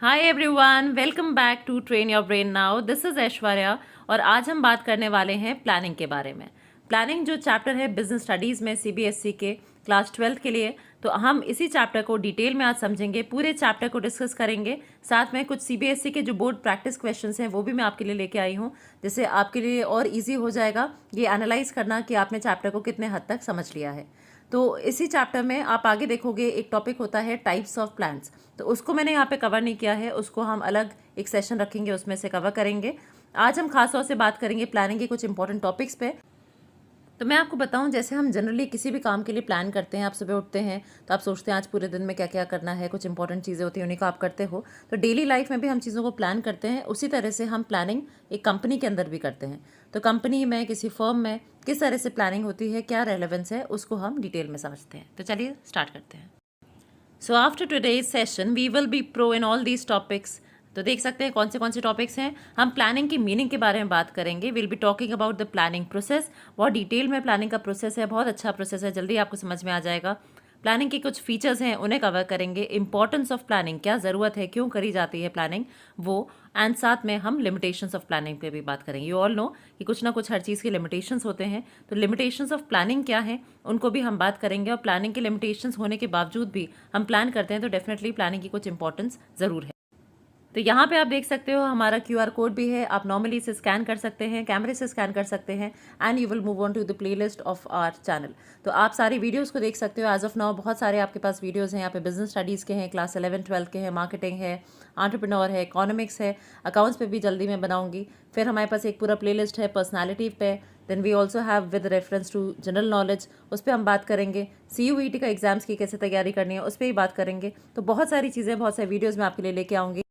Hi everyone, welcome back to train your brain now. This is Aishwarya और आज हम बात करने वाले हैं प्लानिंग के बारे में। प्लानिंग जो चैप्टर है बिजनेस स्टडीज़ में सीबीएसई के क्लास 12 के लिए, तो हम इसी चैप्टर को डिटेल में आज समझेंगे, पूरे चैप्टर को डिस्कस करेंगे। साथ में कुछ सीबीएसई के जो बोर्ड प्रैक्टिस क्वेश्चंस हैं वो भी मैं आपके लिए लेके आई हूँ, जिससे आपके लिए और इजी हो जाएगा ये एनालाइज करना कि आपने चैप्टर को कितने हद तक समझ लिया है। तो इसी चैप्टर में आप आगे देखोगे एक टॉपिक होता है टाइप्स ऑफ प्लान्स, तो उसको मैंने यहाँ पे कवर नहीं किया है, उसको हम अलग एक सेशन रखेंगे, उसमें से कवर करेंगे। आज हम खास तौर से बात करेंगे प्लानिंग के कुछ इंपॉर्टेंट टॉपिक्स पे। तो मैं आपको बताऊं, जैसे हम जनरली किसी भी काम के लिए प्लान करते हैं, आप सुबह उठते हैं तो आप सोचते हैं आज पूरे दिन में क्या क्या करना है, कुछ इंपॉर्टेंट चीज़ें होती हैं उन्हीं को आप करते हो। तो डेली लाइफ में भी हम चीज़ों को प्लान करते हैं, उसी तरह से हम प्लानिंग एक कंपनी के अंदर भी करते हैं। तो कंपनी में, किसी फर्म में किस तरह से प्लानिंग होती है, क्या रेलेवेंस है, उसको हम डिटेल में समझते हैं। तो चलिए स्टार्ट करते हैं। So after today's session we will be pro in all these topics. तो देख सकते हैं कौन से टॉपिक्स हैं। हम प्लानिंग की मीनिंग के बारे में बात करेंगे। Will be talking about the planning process. बहुत डिटेल में प्लानिंग का प्रोसेस है, बहुत अच्छा प्रोसेस है, जल्दी आपको समझ में आ जाएगा। प्लानिंग के कुछ फीचर्स हैं, उन्हें कवर करेंगे। इंपॉर्टेंस ऑफ प्लानिंग, क्या ज़रूरत है, क्यों करी जाती है प्लानिंग, वो। एंड साथ में हम लिमिटेशंस ऑफ प्लानिंग पे भी बात करेंगे। यू ऑल नो कि कुछ ना कुछ हर चीज़ के लिमिटेशंस होते हैं, तो लिमिटेशंस ऑफ प्लानिंग क्या है उनको भी हम बात करेंगे। और प्लानिंग के लिमिटेशंस होने के बावजूद भी हम प्लान करते हैं, तो डेफिनेटली प्लानिंग की कुछ इंपॉर्टेंस ज़रूर है। तो यहाँ पे आप देख सकते हो हमारा क्यूआर कोड भी है, आप नॉर्मली इसे स्कैन कर सकते हैं, कैमरे से स्कैन कर सकते हैं, and you will move on to the playlist of our channel. तो आप सारी वीडियोस को देख सकते हो। एज ऑफ नाउ बहुत सारे आपके पास वीडियोस हैं। यहाँ पे बिजनेस स्टडीज़ के हैं, क्लास 11 12 के हैं, मार्केटिंग है, एंटरप्रेन्योर है, इकोनॉमिक्स है, अकाउंट्स पे भी जल्दी मैं बनाऊंगी। फिर हमारे पास एक पूरा प्लेलिस्ट है पर्सनैलिटी पे। Then we also have with reference to general knowledge, उस पर हम बात करेंगे। CUET का एग्जाम्स की कैसे तैयारी करनी है, उस पर ही बात करेंगे। तो बहुत सारी चीज़ें, बहुत सारी वीडियोज़ मैं आपके लिए लेके आऊँगी।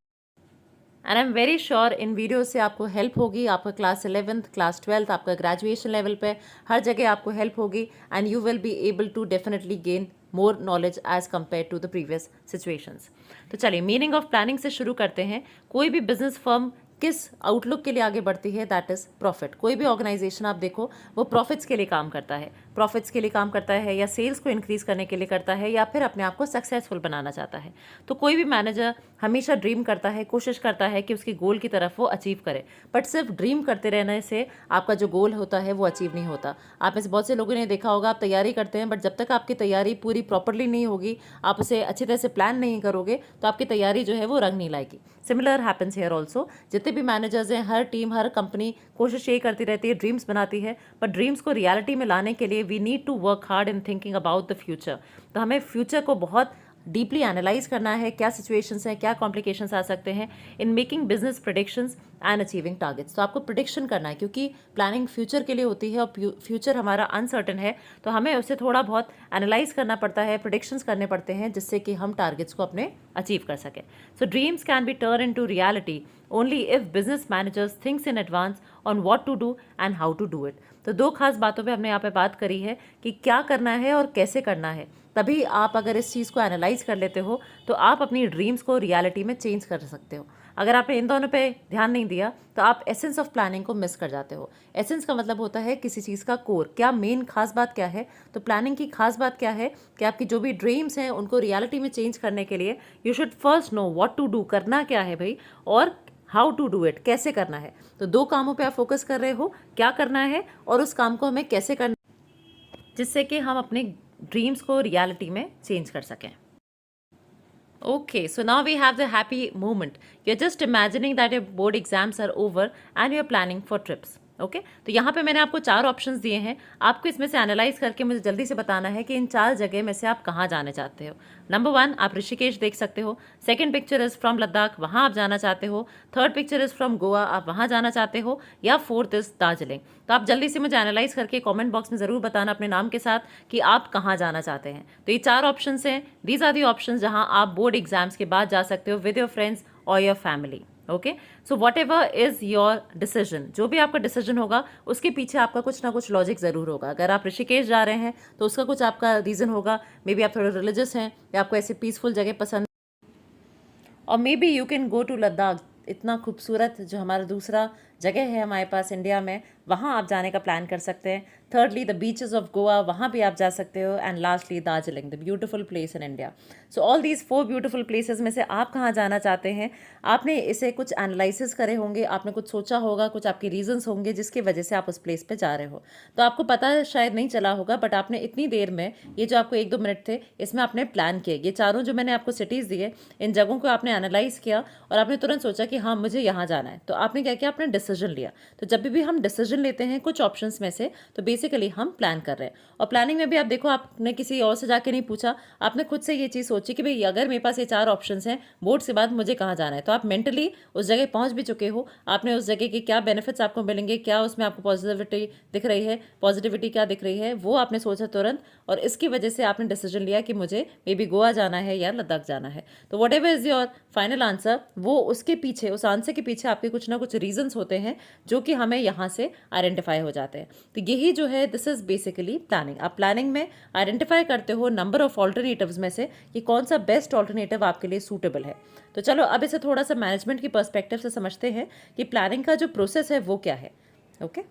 And I am very sure in video से आपको हेल्प होगी। आपका क्लास 11th, क्लास 12th, आपका ग्रेजुएशन लेवल पे हर जगह आपको हेल्प होगी, and you will be able to definitely gain more knowledge as compare to the previous situations. तो चलिए मीनिंग ऑफ प्लानिंग से शुरू करते हैं। कोई भी बिजनेस फर्म किस आउटलुक के लिए आगे बढ़ती है, दैट इज़ प्रॉफिट। कोई भी ऑर्गेनाइजेशन आप देखो, वो प्रॉफिट्स के लिए काम करता है। प्रॉफिट्स के लिए काम करता है, या सेल्स को इंक्रीज करने के लिए करता है, या फिर अपने आप को सक्सेसफुल बनाना चाहता है। तो कोई भी मैनेजर हमेशा ड्रीम करता है, कोशिश करता है कि उसकी गोल की तरफ वो अचीव करे। बट सिर्फ ड्रीम करते रहने से आपका जो गोल होता है वो अचीव नहीं होता। आप में से बहुत से लोगों ने देखा होगा, आप तैयारी करते हैं, बट जब तक आपकी तैयारी पूरी प्रॉपरली नहीं होगी, आप उसे अच्छी तरह से प्लान नहीं करोगे, तो आपकी तैयारी जो है वो रंग नहीं लाएगी। Similar happens here also. जितने भी मैनेजर्स हैं, हर टीम, हर कंपनी कोशिश यही करती रहती है, ड्रीम्स बनाती है, बट ड्रीम्स को रियलिटी में लाने के लिए we need to work hard in thinking about the future. तो हमें फ्यूचर को बहुत डीपली एनालाइज करना है, क्या सिचुएशंस हैं, क्या कॉम्प्लिकेशंस आ सकते हैं in making business predictions and achieving targets. तो आपको प्रिडिक्शन करना है, क्योंकि प्लानिंग फ्यूचर के लिए होती है, और फ्यूचर हमारा अनसर्टेन है, तो हमें उसे थोड़ा बहुत एनालाइज करना पड़ता है, प्रिडिक्शंस करने पड़ते हैं, जिससे कि हम टारगेट्स को अपने अचीव कर सकें। So dreams can be turn in to reality only if business managers thinks in advance on what to do and how to do it. तो दो खास बातों पे हमने यहाँ पे बात करी है कि क्या करना है और कैसे करना है। तभी आप अगर इस चीज़ को एनालाइज कर लेते हो, तो आप अपनी ड्रीम्स को रियलिटी में चेंज कर सकते हो। अगर आपने इन दोनों पे ध्यान नहीं दिया, तो आप एसेंस ऑफ प्लानिंग को मिस कर जाते हो। एसेंस का मतलब होता है किसी चीज़ का कोर, क्या मेन खास बात क्या है। तो प्लानिंग की खास बात क्या है कि आपकी जो भी ड्रीम्स हैं उनको रियलिटी में चेंज करने के लिए you should first know what to do, करना क्या है भाई, और हाउ टू डू इट, कैसे करना है। तो दो कामों पे आप फोकस कर रहे हो, क्या करना है और उस काम को हमें कैसे करना, जिससे कि हम अपने ड्रीम्स को रियलिटी में चेंज कर सकें। Okay, so now we have the happy moment. You're just imagining that your board exams are over and you're planning for trips. Okay तो यहाँ पे मैंने आपको 4 ऑप्शंस दिए हैं। आपको इसमें से एनालाइज करके मुझे जल्दी से बताना है कि इन 4 जगह में से आप कहाँ जाने चाहते हो। नंबर 1, आप ऋषिकेश देख सकते हो। Second picture is from Ladakh, वहाँ आप जाना चाहते हो। Third picture is from Goa, आप वहाँ जाना चाहते हो। या फोर्थ इज़ दार्जिलिंग। तो आप जल्दी से मुझे एनालाइज करके कॉमेंट बॉक्स में ज़रूर बताना अपने नाम के साथ कि आप कहाँ जाना चाहते हैं। तो ये 4 ऑप्शन हैं, दीज आर दी ऑप्शन जहाँ आप बोर्ड एग्जाम्स के बाद जा सकते हो विद योर फ्रेंड्स और your family. Okay so what ever is your decision, जो भी आपका डिसीजन होगा उसके पीछे आपका कुछ ना कुछ लॉजिक ज़रूर होगा। अगर आप ऋषिकेश जा रहे हैं तो उसका कुछ आपका रीज़न होगा। मे बी आप थोड़े रिलीजियस हैं, या आपको ऐसे पीसफुल जगह पसंद, और maybe you can go to Ladakh. इतना खूबसूरत जो हमारा दूसरा जगह है हमारे पास इंडिया में, वहाँ आप जाने का प्लान कर सकते हैं। thirdly the beaches of Goa, वहाँ भी आप जा सकते हो। And lastly Darjeeling, the beautiful place in India. So all these 4 beautiful places में से आप कहाँ जाना चाहते हैं, आपने इसे कुछ एनालिसिस करे होंगे, आपने कुछ सोचा होगा, कुछ आपके रीजंस होंगे जिसकी वजह से आप उस प्लेस पे जा रहे हो। तो आपको पता शायद नहीं चला होगा, बट आपने इतनी देर में, ये जो आपको 1-2 मिनट थे, इसमें आपने प्लान किया। ये चारों जो मैंने आपको सिटीज़ दिए, इन जगहों को आपने एनालाइज किया और आपने तुरंत सोचा कि हाँ मुझे यहाँ जाना है। तो आपने क्या किया, आपने डिसीजन लिया। तो जब भी हम डिसीजन लेते हैं कुछ ऑप्शंस में से, तो बेसिकली हम प्लान कर रहे हैं। और प्लानिंग में भी आप देखो, आपने किसी और से जाके नहीं पूछा, आपने खुद से ये चीज़ सोची कि भाई अगर मेरे पास ये 4 ऑप्शंस हैं, बोर्ड से बाद मुझे कहाँ जाना है। तो आप मेंटली उस जगह पहुँच भी चुके हो। आपने उस जगह के क्या बेनिफिट्स आपको मिलेंगे, क्या उसमें आपको पॉजिटिविटी दिख रही है, पॉजिटिविटी क्या दिख रही है, वो आपने सोचा तुरंत। और इसकी वजह से आपने डिसीजन लिया कि मुझे मे बी गोवा जाना है या लद्दाख जाना है। तो what ever is your final answer, वो उसके पीछे, उस आंसर के पीछे आपके कुछ ना कुछ रीजंस होते हैं जो कि हमें यहाँ से आइडेंटिफाई हो जाते हैं। तो यही जो है, दिस इज बेसिकली प्लानिंग। आप प्लानिंग में आइडेंटिफाई करते हो नंबर ऑफ ऑल्टरनेटिव्स में से कि कौन सा बेस्ट ऑल्टरनेटिव आपके लिए सूटेबल है। तो चलो अब इसे थोड़ा सा मैनेजमेंट की पर्सपेक्टिव से समझते हैं कि प्लानिंग का जो प्रोसेस है वो क्या है। ओके,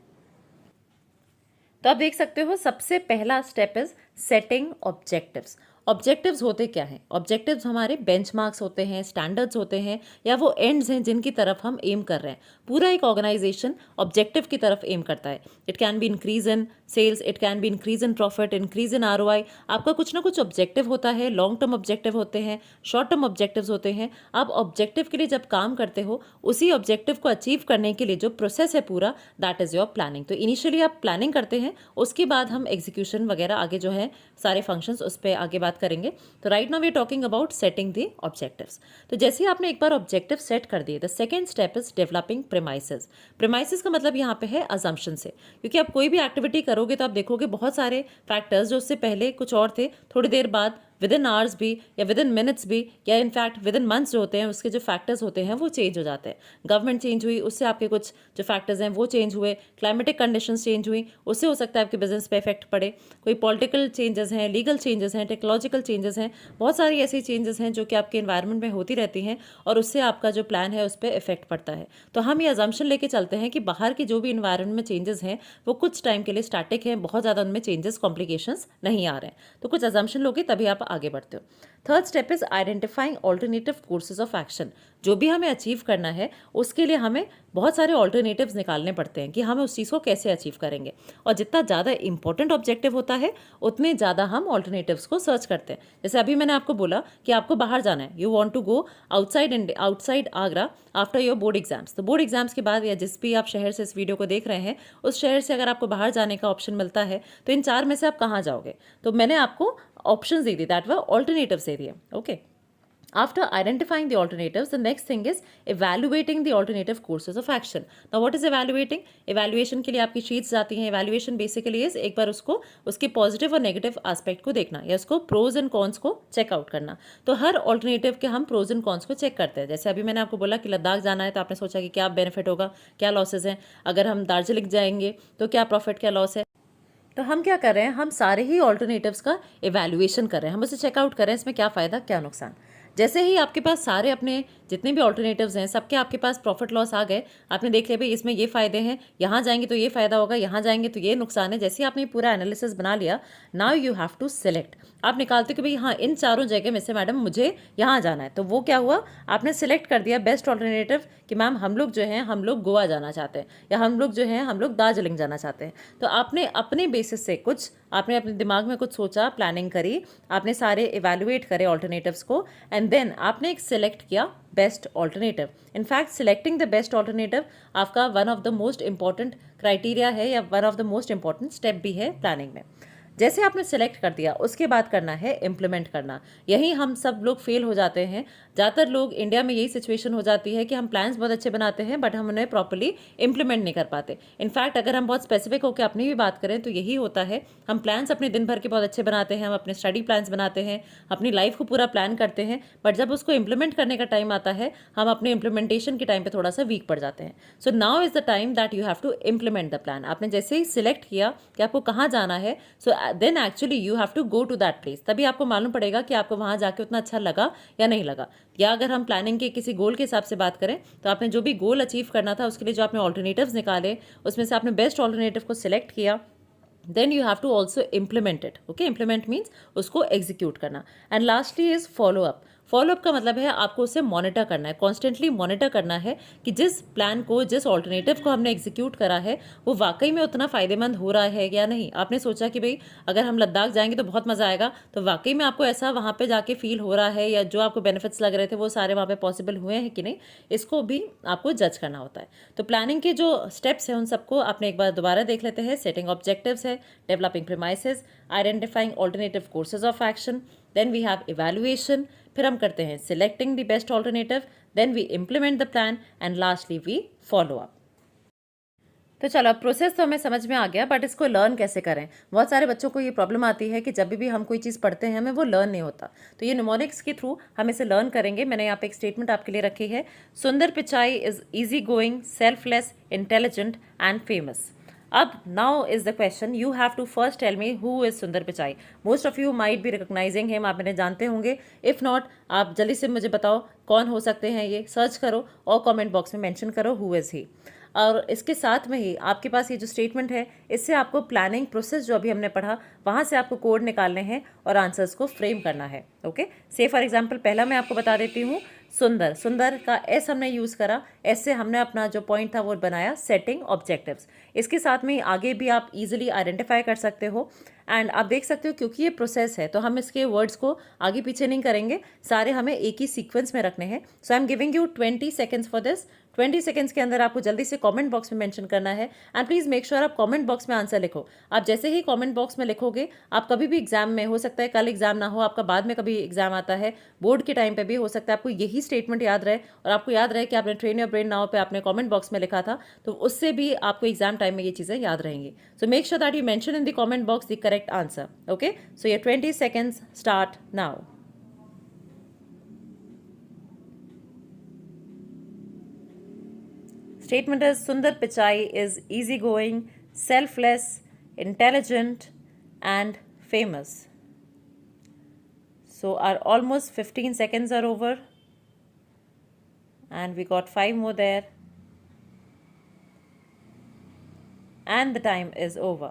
तो आप देख सकते हो सबसे पहला step is setting objectives. Objectives होते क्या हैं? ऑब्जेक्टिव्स हमारे बेंचमार्क्स होते हैं, स्टैंडर्ड्स होते हैं, या वो एंड्स हैं जिनकी तरफ हम एम कर रहे हैं। पूरा एक ऑर्गेनाइजेशन ऑब्जेक्टिव की तरफ एम करता है। It can be increase in sales, it can be increase in profit, increase in ROI. आपका कुछ ना कुछ ऑब्जेक्टिव होता है। लॉन्ग टर्म ऑब्जेक्टिव होते हैं, शॉर्ट टर्म ऑब्जेक्टिव्स होते हैं। आप ऑब्जेक्टिव के लिए जब काम करते हो, उसी ऑब्जेक्टिव को अचीव करने के लिए जो प्रोसेस है पूरा, दैट इज योर प्लानिंग। तो इनिशियली आप प्लानिंग करते हैं, उसके बाद हम एग्जीक्यूशन वगैरह आगे जो है सारे फंक्शंस उस पर आगे बात करेंगे। तो right now we are talking about setting the objectives. तो जैसे ही आपने एक बार ऑब्जेक्टिव सेट कर दिए, the second step is developing premises. Premises का मतलब यहाँ पे है अजम्पशन से, क्योंकि आप कोई भी एक्टिविटी करोगे तो आप देखोगे बहुत सारे फैक्टर्स जो उससे पहले कुछ और थे, थोड़ी देर बाद विद इन आवर्स भी, या विद इन मिनट्स भी, या इनफैक्ट विद इन मंथ्स जो होते हैं, उसके जो फैक्टर्स होते हैं वो चेंज हो जाते हैं। गवर्नमेंट चेंज हुई, उससे आपके कुछ जो फैक्टर्स हैं वो चेंज हुए। क्लाइमेटिक कंडीशंस चेंज हुई, उससे हो सकता है आपके बिजनेस पे इफेक्ट पड़े। कोई पॉलिटिकल चेंजेस हैं, लीगल चेंजेस हैं, टेक्नोलॉजिकल चेंजेस हैं, बहुत सारी ऐसी चेंजेस हैं जो कि आपके इन्वायरमेंट में होती रहती हैं, और उससे आपका जो प्लान है उस पर इफेक्ट पड़ता है। तो हम ये अजम्पशन लेके चलते हैं कि बाहर की जो भी इन्वायरमेंट में चेंजेस हैं वो कुछ टाइम के लिए स्टैटिक हैं, बहुत ज़्यादा उनमें चेंजेस, कॉम्प्लिकेशंस नहीं आ रहे हैं। तो कुछ अजम्पशन लोगे तभी आप आगे बढ़ते हो। Third step is identifying alternative courses of action. जो भी हमें अचीव करना है उसके लिए हमें बहुत सारे ऑल्टरनेटिव्स निकालने पड़ते हैं कि हम उस चीज़ को कैसे अचीव करेंगे। और जितना ज़्यादा इंपॉर्टेंट ऑब्जेक्टिव होता है उतने ज़्यादा हम ऑल्टरनेटिव्स को सर्च करते हैं। जैसे अभी मैंने आपको बोला कि आपको बाहर जाना है, you want to go outside Agra after your board exams. तो बोर्ड एग्जाम्स के बाद, या जिस भी आप शहर से इस वीडियो को देख रहे हैं, उस शहर से अगर आपको बाहर जाने का ऑप्शन मिलता है तो इन 4 में से आप कहाँ जाओगे? तो मैंने आपको ऑप्शंस दे दिए, दैट वर ऑल्टरनेटिव्स दे दिए। Okay, after identifying the alternatives, the next thing is evaluating the alternative courses of action. Now what is evaluating? Evaluation के लिए आपकी शीट्स जाती हैं। evaluation basically is एक बार उसको, उसके पॉजिटिव और नेगेटिव एस्पेक्ट को देखना, या उसको प्रोज एंड कॉन्स को चेकआउट करना। तो हर ऑल्टरनेटिव के हम प्रोज एंड कॉन्स को चेक करते हैं। जैसे अभी मैंने आपको बोला कि लद्दाख जाना है, तो आपने सोचा कि क्या बेनिफिट होगा, क्या लॉसेज हैं। अगर हम दार्जिलिंग जाएंगे तो क्या प्रॉफिट, क्या लॉस है। तो हम क्या कर रहे हैं, हम सारे ही ऑल्टरनेटिव्स का इवैल्यूएशन कर रहे हैं, हम उसे चेकआउट कर रहे हैं, इसमें क्या फ़ायदा, क्या नुकसान। जैसे ही आपके पास सारे अपने जितने भी ऑल्टरनेटिव्स हैं, सबके आपके पास प्रॉफिट लॉस आ गए, आपने देख लिया भाई इसमें ये फ़ायदे हैं, यहाँ जाएंगे तो ये फ़ायदा होगा, यहाँ जाएंगे तो ये नुकसान है। जैसे ही आपने पूरा एनालिसिस बना लिया, now you have to select. आप निकालते हो कि भाई हाँ, इन चारों जगह में से मैडम मुझे यहाँ जाना है। तो वो क्या हुआ, आपने सिलेक्ट कर दिया बेस्ट ऑल्टरनेटिव कि मैम हम लोग जो हैं, हम लोग गोवा जाना चाहते हैं, या हम लोग जो हैं, हम लोग दार्जिलिंग जाना चाहते हैं। तो आपने अपने बेसिस से कुछ, आपने अपने दिमाग में कुछ सोचा, प्लानिंग करी, आपने सारे इवैल्यूएट करे ऑल्टरनेटिव्स को, एंड देन आपने एक सिलेक्ट किया best alternative. In fact selecting the best alternative आपका one of the most important criteria है, या one of the most important step भी है प्लानिंग में। जैसे आपने सेलेक्ट कर दिया, उसके बाद करना है इम्प्लीमेंट करना। यही हम सब लोग फेल हो जाते हैं। ज़्यादातर लोग इंडिया में यही सिचुएशन हो जाती है कि हम प्लान्स बहुत अच्छे बनाते हैं, बट हम उन्हें प्रॉपर्ली इम्प्लीमेंट नहीं कर पाते। इनफैक्ट अगर हम बहुत स्पेसिफिक होकर अपनी भी बात करें तो यही होता है, हम प्लान्स अपने दिन भर के बहुत अच्छे बनाते हैं, हम अपने स्टडी प्लान्स बनाते हैं, अपनी लाइफ को पूरा प्लान करते हैं, बट जब उसको इम्प्लीमेंट करने का टाइम आता है, हम अपने इम्प्लीमेंटेशन के टाइम पर थोड़ा सा वीक पड़ जाते हैं। So now is the time that you have to implement the plan. आपने जैसे ही सिलेक्ट किया कि आपको कहाँ जाना है, so then actually you have to go to that place, तभी आपको मालूम पड़ेगा कि आपको वहाँ जाके उतना अच्छा लगा या नहीं लगा। या अगर हम प्लानिंग के किसी गोल के हिसाब से बात करें तो आपने जो भी गोल अचीव करना था उसके लिए जो आपने ऑल्टरनेटिव्स निकाले, उसमें से आपने बेस्ट ऑल्टरनेटिव को सिलेक्ट किया, then you have to also implement it. Okay, implement means उसको execute करना. And lastly is follow up. Follow up का मतलब है आपको उसे मॉनिटर करना है, कॉन्स्टेंटली मॉनिटर करना है कि जिस प्लान को, जिस ऑल्टरनेटिव को हमने एग्जीक्यूट करा है वो वाकई में उतना फ़ायदेमंद हो रहा है या नहीं। आपने सोचा कि भाई अगर हम लद्दाख जाएंगे तो बहुत मज़ा आएगा, तो वाकई में आपको ऐसा वहाँ पे जाके फील हो रहा है, या जो आपको बेनिफिट्स लग रहे थे वो सारे वहाँ पे पॉसिबल हुए हैं कि नहीं, इसको भी आपको जज करना होता है। तो प्लानिंग के जो स्टेप्स हैं उन सबको आपने एक बार दोबारा देख लेते हैं। सेटिंग ऑब्जेक्टिव्स है, developing premises, identifying alternative courses of action, then we have evaluation, फिर हम करते हैं selecting the best alternative, then we implement the plan and lastly we follow up. तो चलो, अब प्रोसेस तो हमें समझ में आ गया, बट इसको लर्न कैसे करें। बहुत सारे बच्चों को ये प्रॉब्लम आती है कि जब भी हम कोई चीज़ पढ़ते हैं हमें वो लर्न नहीं होता, तो ये निमोनिक्स के थ्रू हम इसे लर्न करेंगे। मैंने यहाँ पे एक स्टेटमेंट आपके लिए रखी है, Sundar Pichai is easy going, selfless, intelligent and famous. अब now is the question, you have to first tell me who is Sundar Pichai. Most of you might be recognizing him, आप इन्हें जानते होंगे। इफ़ नॉट, आप जल्दी से मुझे बताओ कौन हो सकते हैं ये, सर्च करो और कमेंट बॉक्स में मेंशन करो हु इज़ ही। और इसके साथ में ही आपके पास ये जो स्टेटमेंट है, इससे आपको प्लानिंग प्रोसेस जो अभी हमने पढ़ा वहाँ से आपको कोड निकालने हैं और आंसर्स को फ्रेम करना है। ओके, से फॉर एग्जांपल पहला मैं आपको बता देती हूँ, सुंदर, सुंदर का एस हमने यूज़ करा, एस से हमने अपना जो पॉइंट था वो बनाया सेटिंग ऑब्जेक्टिव्स। इसके साथ में आगे भी आप इजीली आइडेंटिफाई कर सकते हो। एंड आप देख सकते हो क्योंकि ये प्रोसेस है तो हम इसके वर्ड्स को आगे पीछे नहीं करेंगे, सारे हमें एक ही सीक्वेंस में रखने हैं। So I am giving you 20 seconds for this. 20 seconds के अंदर आपको जल्दी से कमेंट बॉक्स में मेंशन करना है, एंड प्लीज़ मेक श्योर आप कमेंट बॉक्स में आंसर लिखो। आप जैसे ही कमेंट बॉक्स में लिखोगे, आप कभी भी एग्जाम में, हो सकता है कल एग्जाम ना हो, आपका बाद में कभी एग्जाम आता है, बोर्ड के टाइम पे भी हो सकता है आपको यही स्टेटमेंट याद रहे और आपको याद रहे कि आपने ट्रेन योर ब्रेन नाउ पे आपने कमेंट बॉक्स में लिखा था, तो उससे भी आपको एग्जाम टाइम में ये चीज़ें याद रहेंगी। So make sure that you mention in the comment box the correct answer. Okay, so ये 20 seconds start now. Statement is Sundar Pichai is easygoing, selfless, intelligent, and famous. So our almost 15 seconds are over, and we got 5 more there, and the time is over.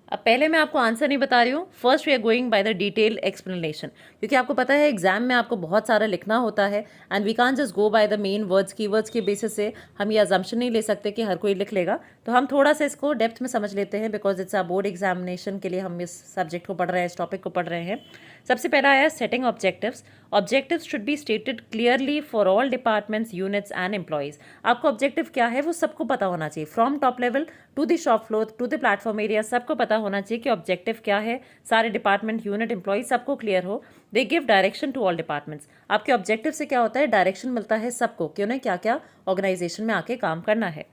अब पहले मैं आपको answer नहीं बता रही हूँ, first we are going by the detailed explanation, क्योंकि आपको पता है एग्जाम में आपको बहुत सारा लिखना होता है and we can't just go by the main words. Keywords के बेसिस से हम ये अजम्पशन नहीं ले सकते कि हर कोई लिख लेगा, तो हम थोड़ा सा इसको डेप्थ में समझ लेते हैं because it's a board examination के लिए हम इस सब्जेक्ट को पढ़ रहे हैं, इस टॉपिक को पढ़ रहे हैं। सबसे पहला आया setting objectives. Objectives should be stated clearly for all departments, units and employees. आपको ऑब्जेक्टिव क्या है वो सबको पता होना चाहिए, from top level to the shop floor to the platform area, सबको पता होना चाहिए कि ऑब्जेक्टिव क्या है। सारे डिपार्टमेंट, यूनिट, एम्प्लॉय सबको क्लियर हो। They give direction to all departments. आपके ऑब्जेक्टिव से क्या होता है, डायरेक्शन मिलता है सबको कि उन्हें क्या क्या ऑर्गेनाइजेशन में आके काम करना है।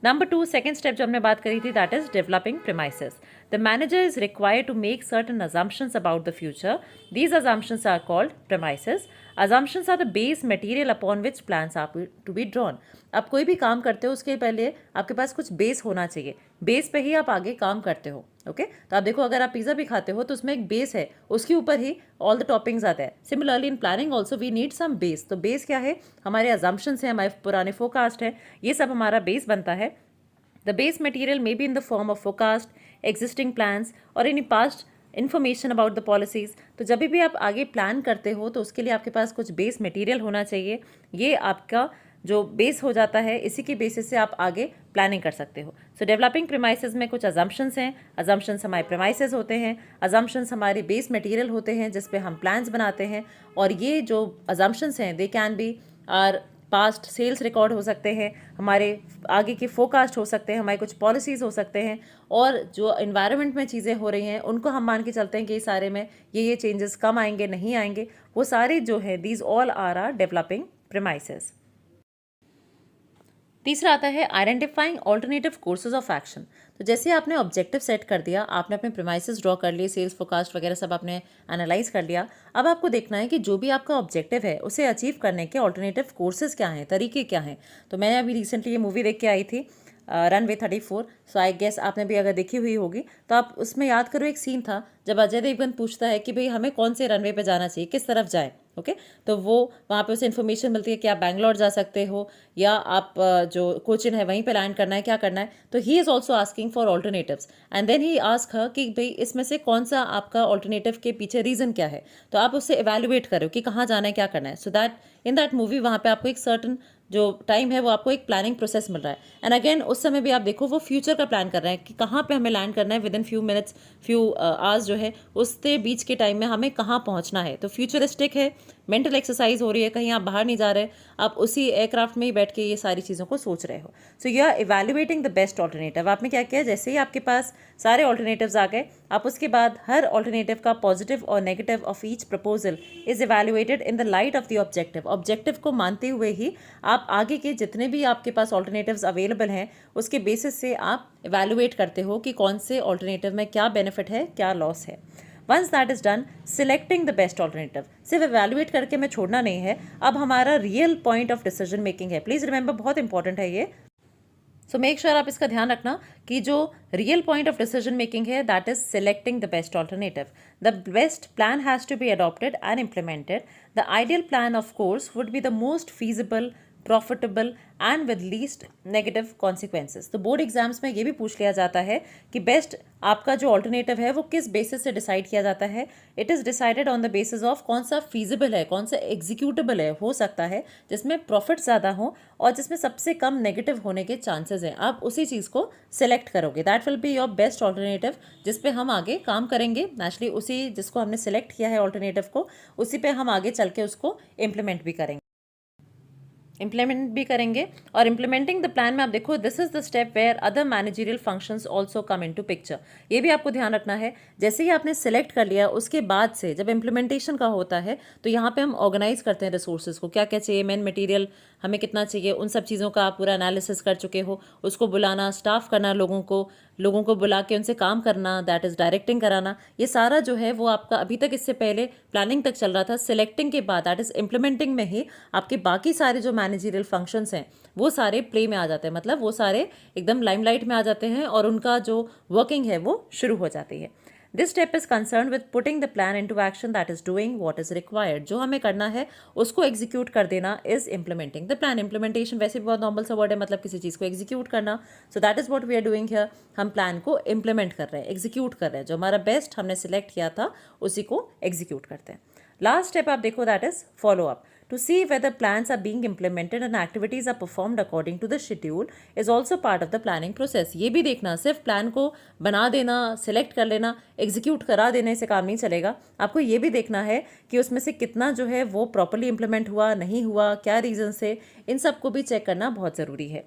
नंबर 2, सेकेंड स्टेप जो हमने बात करी थी, that is developing premises. The manager is required to make certain assumptions about the future. These assumptions are called premises. Assumptions are the base material upon which plans are to be drawn. आप कोई भी काम करते हो उसके पहले आपके पास कुछ बेस होना चाहिए, बेस पे ही आप आगे काम करते हो। ओके, तो आप देखो अगर आप पिज़्ज़ा भी खाते हो तो उसमें एक बेस है, उसके ऊपर ही ऑल द टॉपिंग्स आते हैं। Similarly in planning also we need some base. तो बेस क्या है, हमारे अजम्पशंस हैं, हमारे पुराने फोरकास्ट है, ये सब हमारा बेस बनता है। The base material may be in the form of forecast, existing plans और any past information about the policies. तो जब भी आप आगे प्लान करते हो तो उसके लिए आपके पास कुछ बेस मटेरियल होना चाहिए, ये आपका जो बेस हो जाता है, इसी के बेसिस से आप आगे प्लानिंग कर सकते हो। सो डेवलपिंग प्रीमाइसेस में कुछ अजम्पशंस हैं, अजम्पशंस हमारे प्रीमाइसेस होते हैं, अजम्पशंस हमारे बेस मटेरियल होते हैं जिस पे हम प्लान्स बनाते हैं, और ये जो अजम्पशंस हैं they can be are past sales record हो सकते हैं, हमारे आगे के फोरकास्ट हो सकते हैं, हमारे कुछ पॉलिसीज़ हो सकते हैं, और जो इन्वायरमेंट में चीज़ें हो रही हैं उनको हम मान के चलते हैं कि सारे में ये चेंजेस कम आएंगे, नहीं आएंगे, वो सारे जो है these all are are developing premises. तीसरा आता है identifying alternative courses of action. तो जैसे आपने ऑब्जेक्टिव सेट कर दिया, आपने अपने प्रीमाइसेस ड्रॉ कर लिए, सेल्स फोरकास्ट वगैरह सब आपने एनालाइज कर लिया, अब आपको देखना है कि जो भी आपका ऑब्जेक्टिव है उसे अचीव करने के ऑल्टरनेटिव कोर्सेज क्या हैं, तरीके क्या हैं। तो मैं अभी रिसेंटली ये मूवी देख के आई थी, रनवे 34। सो आई गेस आपने भी अगर देखी हुई होगी तो आप उसमें याद करो, एक सीन था जब अजय देवगन पूछता है कि भाई हमें कौन से रनवे पे जाना चाहिए, किस तरफ जाए। ओके तो वो वहाँ पे उसे इन्फॉर्मेशन मिलती है कि आप बैंगलोर जा सकते हो या आप जो कोचिन है वहीं पे लैंड करना है, क्या करना है। तो he is also asking for alternatives and then he ask her कि भाई इसमें से कौन सा आपका ऑल्टरनेटिव के पीछे रीज़न क्या है। तो आप उससे इवेल्युएट करो कि कहाँ जाना है, क्या करना है। So that in that movie वहाँ पे आपको एक सर्टन जो टाइम है वो आपको एक प्लानिंग प्रोसेस मिल रहा है। एंड अगेन उस समय भी आप देखो वो फ्यूचर का प्लान कर रहे हैं कि कहाँ पे हमें लैंड करना है with in few minutes, few hours जो है उसके बीच के टाइम में हमें कहाँ पहुँचना है। तो फ्यूचरिस्टिक है, मेंटल एक्सरसाइज हो रही है, कहीं आप बाहर नहीं जा रहे, आप उसी एयरक्राफ्ट में ही बैठ के ये सारी चीज़ों को सोच रहे हो। So you are evaluating the best alternative. आपने क्या किया, जैसे ही आपके पास सारे ऑल्टरनेटिव्स आ गए, आप उसके बाद हर ऑल्टरनेटिव का पॉजिटिव और negative of each proposal is evaluated in the light of the objective. Objective को मानते हुए ही आप आगे के जितने भी आपके पास ऑल्टरनेटिव्स अवेलेबल हैं उसके बेसिस से आप इवेल्युएट करते हो कि कौन से ऑल्टरनेटिव में क्या बेनिफिट है, क्या लॉस है। Once that is done, selecting the best alternative. सिर्फ इवेल्युएट करके मैं छोड़ना नहीं है, अब हमारा real point of decision making है। प्लीज रिमेंबर, बहुत इंपॉर्टेंट है ये। सो मेक श्योर आप इसका ध्यान रखना कि जो real point of decision making है that is selecting the best alternative. The best plan has to be adopted and implemented. The ideal plan of course would be the most feasible, profitable and with least negative consequences. तो board exams में ये भी पूछ लिया जाता है कि best आपका जो ऑल्टरनेटिव है वो किस बेसिस से डिसाइड किया जाता है। It is decided on the basis of कौन सा फीजिबल है, कौन सा एग्जीक्यूटेबल है, हो सकता है जिसमें प्रॉफिट ज़्यादा हो और जिसमें सबसे कम नेगेटिव होने के चांसेस हैं। आप उसी चीज़ को सिलेक्ट करोगे, that will be your best alternative, जिस पे हम आगे काम करेंगे। नेचुरली उसी जिसको हमने सिलेक्ट किया है ऑल्टरनेटिव को, उसी पे हम आगे चल के उसको इम्प्लीमेंट भी करेंगे। और इम्प्लीमेंटिंग द प्लान में आप देखो, this is the step where other managerial functions also come into picture. ये भी आपको ध्यान रखना है, जैसे ही आपने सेलेक्ट कर लिया उसके बाद से जब इम्प्लीमेंटेशन का होता है तो यहाँ पे हम ऑर्गेनाइज करते हैं रिसोर्सेज को, क्या क्या चाहिए, मेन मटेरियल हमें कितना चाहिए, उन सब चीज़ों का आप पूरा एनालिसिस कर चुके हो। उसको बुलाना, स्टाफ करना, लोगों को बुला के उनसे काम करना, दैट इज़ डायरेक्टिंग कराना, ये सारा जो है वो आपका अभी तक इससे पहले प्लानिंग तक चल रहा था। सिलेक्टिंग के बाद दैट इज़ इम्प्लीमेंटिंग में ही आपके बाकी सारे जो मैनेजरियल फंक्शंस हैं वो सारे प्ले में आ जाते हैं, मतलब वो सारे एकदम लाइमलाइट में आ जाते हैं और उनका जो वर्किंग है वो शुरू हो जाती है। This step is concern with putting the plan into action, that is doing what is required. जो हमें करना है उसको एग्जीक्यूट कर देना is implementing the plan. Implementation वैसे भी बहुत नॉर्मल सा वर्ड है, मतलब किसी चीज़ को एग्जीक्यूट करना। So that is what we are doing here. हम प्लान को इम्प्लीमेंट कर रहे हैं, एग्जीक्यूट कर रहे हैं। जो हमारा बेस्ट हमने सिलेक्ट किया था उसी को एग्जीक्यूट करते हैं। लास्ट स्टेप आप देखो, that is follow up. To see whether plans are being implemented and activities are performed according to the schedule is also part of the planning process. ये भी देखना, सिर्फ प्लान को बना देना, सिलेक्ट कर लेना, एग्जीक्यूट करा देने से काम नहीं चलेगा। आपको ये भी देखना है कि उसमें से कितना जो है वो प्रॉपरली इम्प्लीमेंट हुआ, नहीं हुआ, क्या रीज़न से, इन सब को भी चेक करना बहुत ज़रूरी है।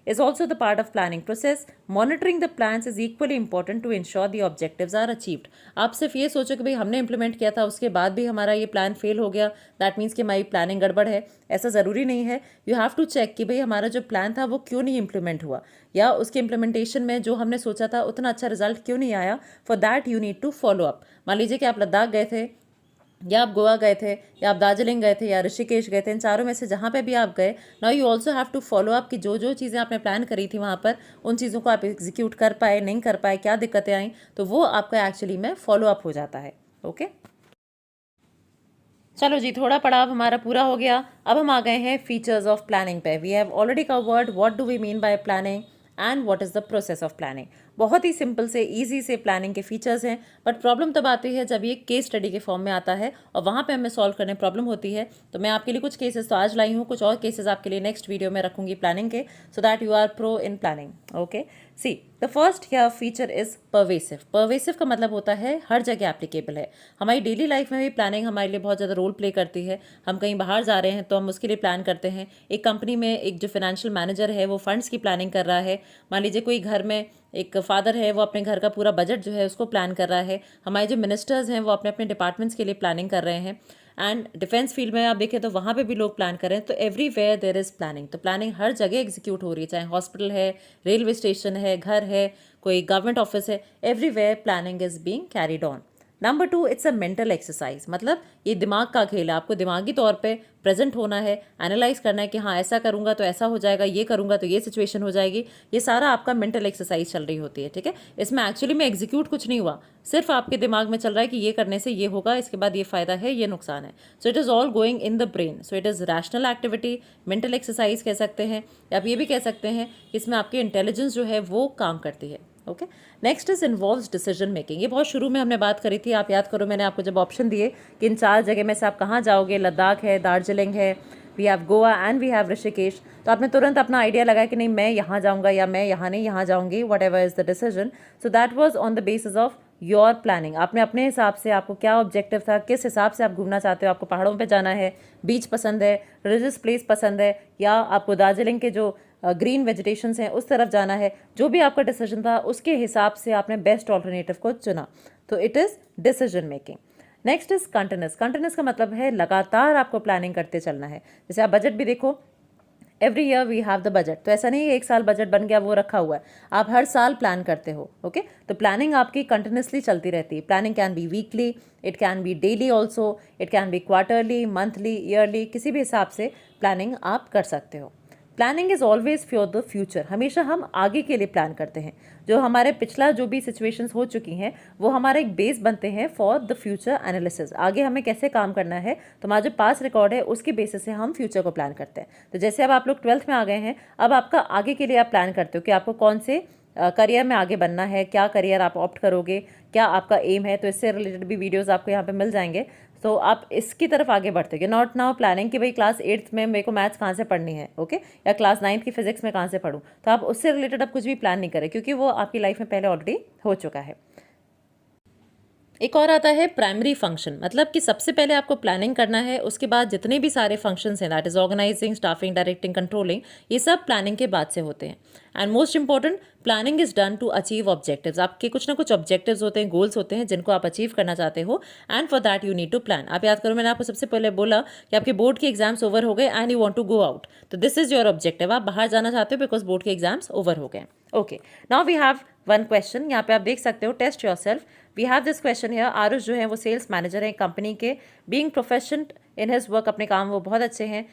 is also the part of planning process. Monitoring the plans is equally important to ensure the objectives are achieved. आप सिर्फ ये सोचो कि भाई हमने इम्प्लीमेंट किया था उसके बाद भी हमारा ये प्लान फेल हो गया, दैट मीन्स कि हमारी प्लानिंग गड़बड़ है, ऐसा ज़रूरी नहीं है। यू हैव टू चेक कि भाई हमारा जो प्लान था वो क्यों नहीं इम्प्लीमेंट हुआ, या उसके इम्प्लीमेंटेशन में जो हमने सोचा था उतना अच्छा रिजल्ट क्यों नहीं आया। For that you need to follow up. मान लीजिए कि आप लद्दाख गए थे, या आप गोवा गए थे, या आप दार्जिलिंग गए थे, या ऋषिकेश गए थे, इन चारों में से जहाँ पे भी आप गए, now you also have to follow up कि जो जो चीज़ें आपने प्लान करी थी वहाँ पर उन चीज़ों को आप एग्जीक्यूट कर पाए, नहीं कर पाए, क्या दिक्कतें आई, तो वो आपका एक्चुअली में फॉलो अप हो जाता है। ओके चलो जी, थोड़ा पड़ाव हमारा पूरा हो गया। अब हम आ गए हैं फीचर्स ऑफ प्लानिंग पे। We have already covered what do we mean by planning and what is the process of planning. बहुत ही सिंपल से ईजी से प्लानिंग के फीचर्स हैं, बट प्रॉब्लम तब आती है जब ये केस स्टडी के फॉर्म में आता है और वहाँ पे हमें सॉल्व करने प्रॉब्लम होती है। तो मैं आपके लिए कुछ केसेस तो आज लाई हूँ, कुछ और केसेस आपके लिए नेक्स्ट वीडियो में रखूँगी प्लानिंग के, so that you are pro in planning. Okay see the first here feature is pervasive. Pervasive का मतलब होता है हर जगह एप्लीकेबल है। हमारी डेली लाइफ में भी प्लानिंग हमारे लिए बहुत ज़्यादा रोल प्ले करती है। हम कहीं बाहर जा रहे हैं तो हम उसके लिए प्लान करते हैं। एक कंपनी में एक जो फाइनेंशियल मैनेजर है वो फंड्स की प्लानिंग कर रहा है। मान लीजिए कोई घर में एक फादर है, वो अपने घर का पूरा बजट जो है उसको प्लान कर रहा है। हमारे जो मिनिस्टर्स हैं वो अपने अपने डिपार्टमेंट्स के लिए प्लानिंग कर रहे हैं। एंड डिफेंस फील्ड में आप देखें तो वहाँ पे भी लोग प्लान कर रहे हैं। तो एवरीवेयर देयर इज़ प्लानिंग। तो प्लानिंग हर जगह एग्जीक्यूट हो रही है, चाहे हॉस्पिटल है, रेलवे स्टेशन है, घर है, कोई गवर्नमेंट ऑफिस है, everywhere planning is being carried on. Number 2, it's a mental exercise, मतलब ये दिमाग का खेल है, आपको दिमागी तौर पे प्रेजेंट होना है, एनालाइज करना है कि हाँ ऐसा करूँगा तो ऐसा हो जाएगा, ये करूँगा तो ये सिचुएशन हो जाएगी। ये सारा आपका मेंटल एक्सरसाइज चल रही होती है, ठीक है। इसमें एक्चुअली में एग्जीक्यूट कुछ नहीं हुआ, सिर्फ आपके दिमाग में चल रहा है कि ये करने से ये होगा, इसके बाद ये फ़ायदा है, ये नुकसान है। So it is all going in the brain, so it is rational activity, mental exercise कह सकते हैं, या आप ये भी कह सकते हैं कि इसमें आपकी इंटेलिजेंस जो है वो काम करती है। Okay, next is involves decision making. ये बहुत शुरू में हमने बात करी थी, आप याद करो, मैंने आपको जब ऑप्शन दिए कि इन 4 जगह में से आप कहाँ जाओगे, लद्दाख है, दार्जिलिंग है, we have Goa and we have Rishikesh, तो आपने तुरंत अपना आइडिया लगाया कि नहीं मैं यहाँ जाऊँगा या मैं यहाँ नहीं यहाँ जाऊँगी, what ever is the decision. So that was on the basis of your planning. आपने अपने हिसाब से, आपको क्या ऑब्जेक्टिव था, किस हिसाब से आप घूमना चाहते हो, आपको पहाड़ों पे जाना है, बीच पसंद है, रिलीजियस प्लेस पसंद है, या आपको दार्जिलिंग के जो ग्रीन वेजिटेशंस हैं उस तरफ जाना है, जो भी आपका डिसीजन था उसके हिसाब से आपने बेस्ट ऑल्टरनेटिव को चुना, तो it is decision making. Next is continuous. Continuous का मतलब है लगातार आपको प्लानिंग करते चलना है। जैसे आप बजट भी देखो, every year we have the budget, तो ऐसा नहीं है एक साल बजट बन गया वो रखा हुआ है, आप हर साल प्लान करते हो। ओके, तो प्लानिंग आपकी कंटिन्यूसली चलती रहती है। Planning can be weekly, it can B daily also, it can B quarterly, monthly, yearly, किसी भी हिसाब से प्लानिंग आप कर सकते हो। Planning is always for the future, हमेशा हम आगे के लिए प्लान करते हैं। जो हमारे पिछला जो भी सिचुएशंस हो चुकी हैं वो हमारा एक बेस बनते हैं फॉर द फ्यूचर एनालिसिस। आगे हमें कैसे काम करना है, तो हमारा जो पास रिकॉर्ड है उसके बेसिस से हम फ्यूचर को प्लान करते हैं। तो जैसे अब आप लोग 12th में आ गए हैं, अब आपका आगे के लिए आप प्लान करते हो कि आपको कौन से करियर में आगे बनना है, क्या करियर आप ऑप्ट करोगे, क्या आपका एम है, तो इससे रिलेटेड भी वीडियोस आपको यहाँ पे मिल जाएंगे। तो आप इसकी तरफ आगे बढ़ते हो, नॉट नाउ प्लानिंग कि भाई क्लास 8th में मेरे को मैथ्स कहाँ से पढ़नी है, ओके, या क्लास 9th की फिजिक्स में कहाँ से पढ़ूँ, तो आप उससे रिलेटेड अब कुछ भी प्लान नहीं करें क्योंकि वो आपकी लाइफ में पहले ऑलरेडी हो चुका है। एक और आता है प्राइमरी फंक्शन, मतलब कि सबसे पहले आपको प्लानिंग करना है, उसके बाद जितने भी सारे फंक्शंस हैं, that is organising, staffing, directing, controlling, ये सब प्लानिंग के बाद से होते हैं। And most important, planning is done to achieve objectives. आपके कुछ ना कुछ ऑब्जेक्टिव्स होते हैं, गोल्स होते हैं जिनको आप अचीव करना चाहते हो, and for that you need to plan. आप याद करो, मैंने आपको सबसे पहले बोला कि आपके बोर्ड के एग्जाम्स ओवर हो गए and you want to go out, तो दिस इज योर ऑब्जेक्टिव, आप बाहर जाना चाहते हो बिकॉज बोर्ड के एग्जाम्स ओवर हो गए। Okay, now we have one question, यहाँ पे आप देख सकते हो, test yourself. We have this question here. Aarush जो है वो सेल्स मैनेजर हैं कंपनी के, being professional in his work, अपने काम वो बहुत अच्छे हैं।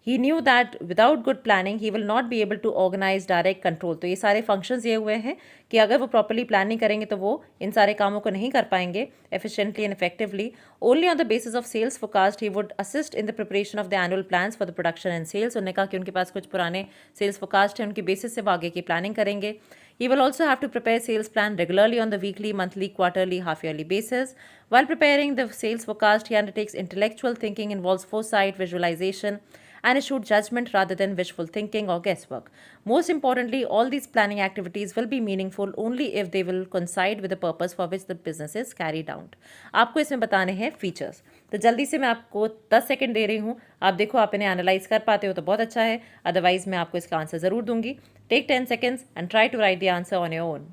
He knew that without good planning he will not be able to organise, direct, control, तो ये सारे फंक्शंस ये हुए हैं कि अगर वो प्रॉपर्ली प्लान नहीं करेंगे तो वो इन सारे कामों को नहीं कर पाएंगे efficiently and effectively. Only on the basis of sales forecast he would assist in the preparation of the annual plans for the production and sales. उन्होंने कहा कि उनके पास कुछ पुराने सेल्स फोरकास्ट हैं, उनके बेसिस से वो आगे की प्लानिंग करेंगे। He will also have to prepare sales plan regularly on the weekly, monthly, quarterly, half-yearly basis. While preparing the sales forecast, he undertakes intellectual thinking, involves foresight, visualization, and issued judgment rather than wishful thinking or guesswork. Most importantly, all these planning activities will be meaningful only if they will coincide with the purpose for which the business is carried out. आपको इसमें बताने हैं features, तो जल्दी से मैं आपको 10 second दे रही हूँ, आप देखो आप इन्हें एनालाइज कर पाते हो तो बहुत अच्छा है, अदरवाइज मैं आपको इसका आंसर ज़रूर दूंगी। Take 10 seconds and try to write the answer on your own.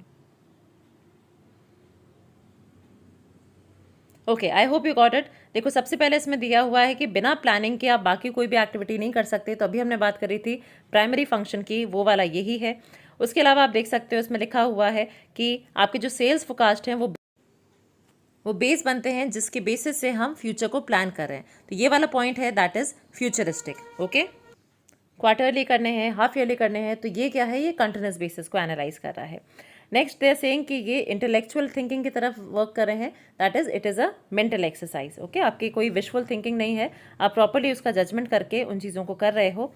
Okay, I hope you got it. देखो सबसे पहले इसमें दिया हुआ है कि बिना प्लानिंग के आप बाकी कोई भी एक्टिविटी नहीं कर सकते, तो अभी हमने बात करी थी प्राइमरी फंक्शन की, वो वाला यही है। उसके अलावा आप देख सकते हो इसमें लिखा हुआ है कि आपके जो सेल्स फोरकास्ट हैं वो बेस बनते हैं जिसके बेसिस से हम फ्यूचर को प्लान कर रहे हैं, तो ये वाला पॉइंट है that is futuristic. Okay, quarterly करने हैं, हाफ ईयरली करने हैं, तो ये क्या है, ये कंटिन्यूस बेसिस को एनालाइज कर रहा है। नेक्स्ट दे आर सेइंग कि ये इंटेलेक्चुअल थिंकिंग की तरफ वर्क कर रहे हैं, that is it is a mental exercise. Okay, आपकी कोई विजुअल थिंकिंग नहीं है, आप प्रॉपरली उसका जजमेंट करके उन चीज़ों को कर रहे हो।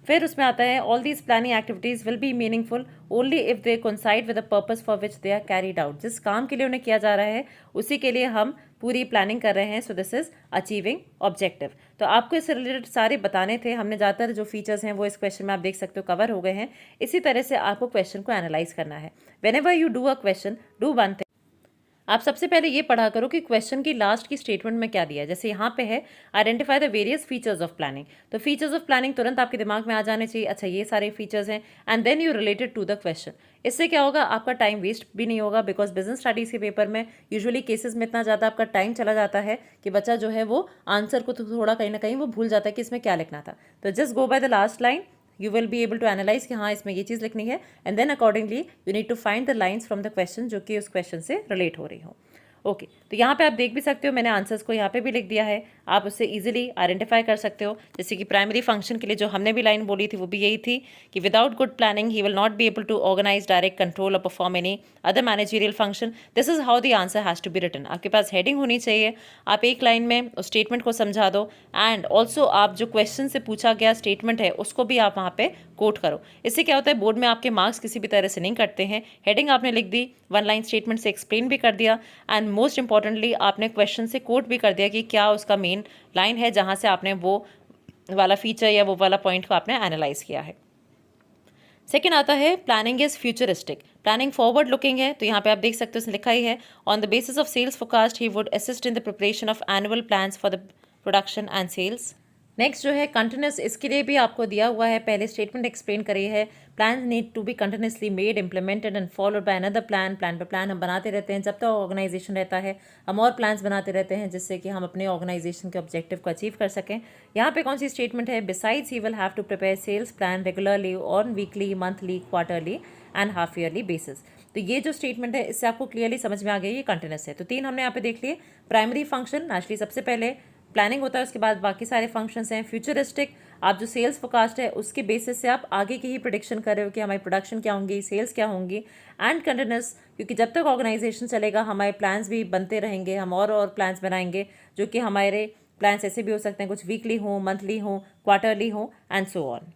फिर उसमें आता है all these planning activities will be meaningful only if they coincide with the purpose for which they are carried out. जिस काम के लिए उन्हें किया जा रहा है उसी के लिए हम पूरी प्लानिंग कर रहे हैं, so this is achieving objective. तो आपको इससे रिलेटेड सारे बताने थे, हमने ज़्यादातर जो फीचर्स हैं वो इस क्वेश्चन में आप देख सकते हो कवर हो गए हैं। इसी तरह से आपको क्वेश्चन को एनालाइज करना है। When ever you do a question, do one thing, आप सबसे पहले ये पढ़ा करो कि क्वेश्चन की लास्ट की स्टेटमेंट में क्या दिया है। जैसे यहाँ पे है identify the various features of planning, तो फीचर्स ऑफ प्लानिंग तुरंत आपके दिमाग में आ जाने चाहिए, अच्छा ये सारे फीचर्स हैं, and then you related to the question. इससे क्या होगा, आपका टाइम वेस्ट भी नहीं होगा, बिकॉज बिजनेस स्टडीज़ के पेपर में यूजुअली केसेस में इतना ज़्यादा आपका टाइम चला जाता है कि बच्चा जो है वो आंसर को थोड़ा कहीं ना कहीं वो भूल जाता है कि इसमें क्या लिखना था। तो just go by the last line, you will be able to analyze कि हाँ इसमें ये चीज़ लिखनी है, and then accordingly you need to find the lines from the question जो कि उस क्वेश्चन से रिलेट हो रही हो। ओके, तो यहाँ पे आप देख भी सकते हो, मैंने आंसर्स को यहाँ पे भी लिख दिया है, आप उससे इजीली आइडेंटिफाई कर सकते हो। जैसे कि प्राइमरी फंक्शन के लिए जो हमने भी लाइन बोली थी वो भी यही थी कि without good planning he will not be able to organise, direct, control और perform any other managerial function. This is how the answer has to be written. आपके पास हेडिंग होनी चाहिए, आप एक लाइन में उस स्टेटमेंट को समझा दो, एंड ऑल्सो आप जो क्वेश्चन से पूछा गया स्टेटमेंट है उसको भी आप वहाँ पे कोट करो। इससे क्या होता है, बोर्ड में आपके मार्क्स किसी भी तरह से नहीं कटते हैं। हेडिंग आपने लिख दी, वन लाइन स्टेटमेंट से एक्सप्लेन भी कर दिया, एंड मोस्ट इंपॉर्टेंटली आपने क्वेश्चन से कोट भी कर दिया कि क्या उसका मेन लाइन है जहाँ से आपने वो वाला फीचर या वो वाला पॉइंट को आपने एनालाइज किया है। सेकेंड आता है planning is futuristic. Planning forward looking है, तो यहाँ पे आप देख सकते हो उसने लिखा ही है, on the basis of sales forecast he would assist in the preparation of annual plans for the production and sales. Next जो है कंटिन्यूस, इसके लिए भी आपको दिया हुआ है, पहले स्टेटमेंट एक्सप्लेन करी है, plan need to be continuously made, implemented and followed by another plan. Plan पर प्लान हम बनाते रहते हैं, जब तक ऑर्गेनाइजेशन रहता है हम और प्लान्स बनाते रहते हैं जिससे कि हम अपने ऑर्गेनाइजेशन के ऑब्जेक्टिव को अचीव कर सकें। यहाँ पे कौन सी स्टेटमेंट है, besides he will have to prepare sales plan regularly on weekly, monthly, quarterly and half yearly basis. तो ये जो स्टेटमेंट है इससे आपको क्लियरली समझ में आ गया ये कंटिन्यूस है। तो तीन हमने यहाँ पे देख लिए। प्राइमरी फंक्शन नेचुरली सबसे पहले प्लानिंग होता है, उसके बाद बाकी सारे फंक्शंस हैं। फ्यूचरिस्टिक, आप जो सेल्स फोरकास्ट है उसके बेसिस से आप आगे की ही प्रेडिक्शन कर रहे हो कि हमारी प्रोडक्शन क्या होंगी, सेल्स क्या होंगी। एंड कंटिन्यूस, क्योंकि जब तक ऑर्गेनाइजेशन चलेगा हमारे प्लान्स भी बनते रहेंगे, हम और प्लान्स बनाएंगे, जो कि हमारे प्लान्स ऐसे भी हो सकते हैं कुछ वीकली हो, मंथली हो, क्वार्टरली हो एंड सो ऑन।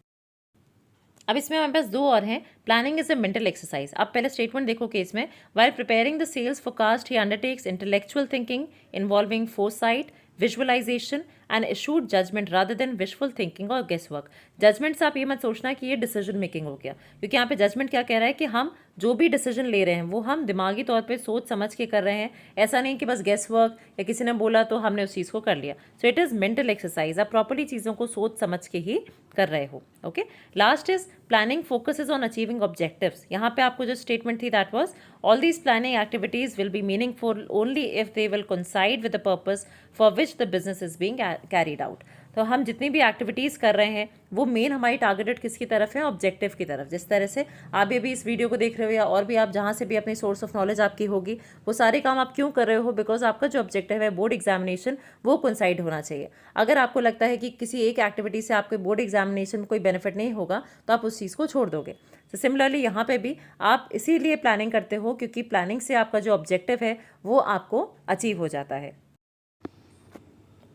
अब इसमें हमारे पास दो और हैं। Planning is a mental exercise. आप पहले स्टेटमेंट देखो कि इसमें while preparing the sales forecast he undertakes intellectual thinking involving foresight, visualisation and assured judgement rather than wishful thinking और गेस वर्क। जजमेंट से आप ये मत सोचना कि ये डिसीजन मेकिंग हो गया, क्योंकि यहाँ पे जजमेंट क्या कह रहा है कि हम जो भी डिसीजन ले रहे हैं वो हम दिमागी तौर पे सोच समझ के कर रहे हैं, ऐसा नहीं कि बस गेस वर्क या किसी ने बोला तो हमने उस चीज़ को कर लिया। So it is mental exercise, आप प्रॉपरली चीज़ों को सोच समझ के ही कर रहे हो। Okay, last is planning focuses on achieving objectives. यहाँ पे आपको जो स्टेटमेंट थी that was all these planning activities will be meaningful only if they will coincide with the purpose for which the business is being carried out. तो हम जितनी भी activities कर रहे हैं वो मेन हमारी टारगेटेड किसकी तरफ है, ऑब्जेक्टिव की तरफ। जिस तरह से आप भी इस वीडियो को देख रहे हो या और भी आप जहाँ से भी अपनी सोर्स ऑफ नॉलेज आपकी होगी, वो सारे काम आप क्यों कर रहे हो, बिकॉज आपका जो ऑब्जेक्टिव है बोर्ड एग्जामिनेशन वो कोइंसाइड होना चाहिए। अगर आपको लगता है कि किसी एक एक्टिविटी से आपके बोर्ड एग्जामिनेशन में कोई बेनिफिट नहीं होगा तो आप उस चीज़ को छोड़ दोगे। तो सिमिलरली यहाँ पे भी आप इसीलिए प्लानिंग करते हो क्योंकि प्लानिंग से आपका जो ऑब्जेक्टिव है वो आपको अचीव हो जाता है।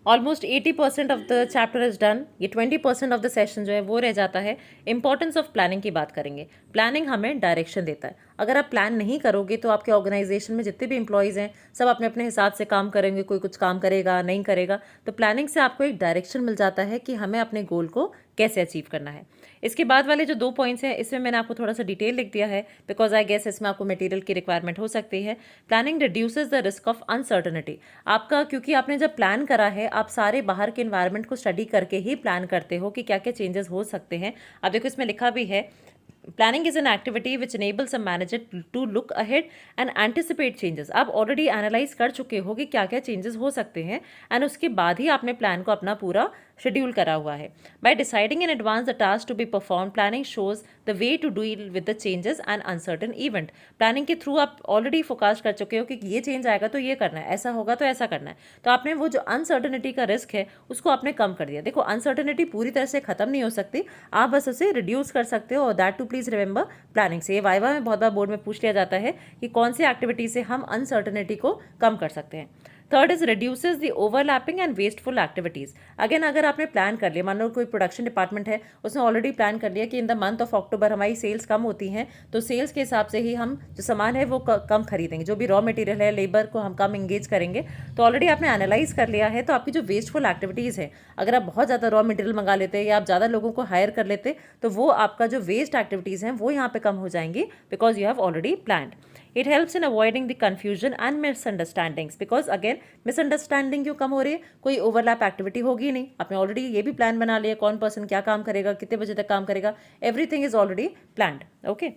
Almost 80% of the chapter is done. ये 20% ऑफ द सेशन जो है वो रह जाता है। इंपॉर्टेंस ऑफ प्लानिंग की बात करेंगे। प्लानिंग हमें डायरेक्शन देता है। अगर आप प्लान नहीं करोगे तो आपके ऑर्गेनाइजेशन में जितने भी एम्प्लॉयज़ हैं सब अपने अपने हिसाब से काम करेंगे, कोई कुछ काम करेगा नहीं करेगा। तो प्लानिंग से आपको एक डायरेक्शन मिल जाता है कि हमें अपने गोल को कैसे अचीव करना है। इसके बाद वाले जो 2 पॉइंट्स हैं इसमें मैंने आपको थोड़ा सा डिटेल लिख दिया है बिकॉज आई गेस इसमें आपको मटेरियल की रिक्वायरमेंट हो सकती है। Planning reduces the risk of uncertainty. आपका, क्योंकि आपने जब प्लान करा है आप सारे बाहर के इन्वायरमेंट को स्टडी करके ही प्लान करते हो कि क्या क्या चेंजेस हो सकते हैं। अब देखो इसमें लिखा भी है, planning is an activity which enables a manager to look ahead and anticipate changes. आप ऑलरेडी एनालाइज कर चुके हो कि क्या क्या चेंजेस हो सकते हैं एंड उसके बाद ही आपने प्लान को अपना पूरा शेड्यूल करा हुआ है। By deciding in advance the task to be perform, planning shows the way to deal with the changes and uncertain event. Planning के थ्रू आप ऑलरेडी फोकास्ट कर चुके हो कि ये चेंज आएगा तो ये करना है, ऐसा होगा तो ऐसा करना है। तो आपने वो जो अनसर्टनिटी का रिस्क है उसको आपने कम कर दिया। देखो अनसर्टनिटी पूरी तरह से खत्म नहीं हो सकती, आप बस उसे रिड्यूस कर सकते हो। और that too please remember planning से। ये वाइवा में बहुत बार बोर्ड में पूछ लिया जाता है कि कौन सी एक्टिविटी से हम अनसर्टनिटी को कम कर सकते हैं। Third is reduces the overlapping and wasteful activities. Again अगर आपने प्लान कर लिया, मान लो कोई प्रोडक्शन डिपार्टमेंट है उसने ऑलरेडी प्लान कर लिया कि in the month of October हमारी सेल्स कम होती हैं, तो सेल्स के हिसाब से ही हम जो सामान है वो कम खरीदेंगे, जो भी रॉ मटेरियल है, लेबर को हम कम इंगेज करेंगे। तो ऑलरेडी आपने एनालाइज कर लिया है, तो आपकी जो वेस्टफुल एक्टिविटीज़ है, अगर आप बहुत ज़्यादा रॉ मटेरियल मंगा लेते या आप ज़्यादा लोगों को हायर कर लेते तो वो आपका जो वेस्ट एक्टिविटीज़ हैं वो यहाँ पे कम हो जाएंगी because you have already planned. It helps in avoiding the confusion and misunderstandings because again misunderstanding क्यों कम हो रही है, कोई ओवरलैप एक्टिविटी होगी नहीं, आपने ऑलरेडी ये भी प्लान बना लिया कौन पर्सन क्या काम करेगा, कितने बजे तक काम करेगा, everything is already planned. Okay,